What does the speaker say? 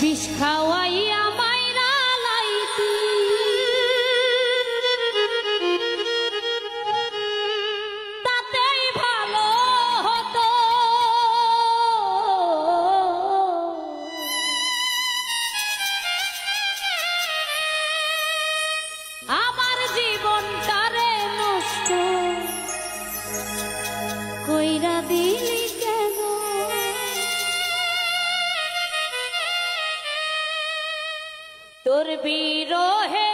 বিষ খাওয়াইয়া মাইরা লাইতি তাতেই ভালো হতো আমার জীবনটারে নষ্ট কইরা দিলি কেন তোর বিরহে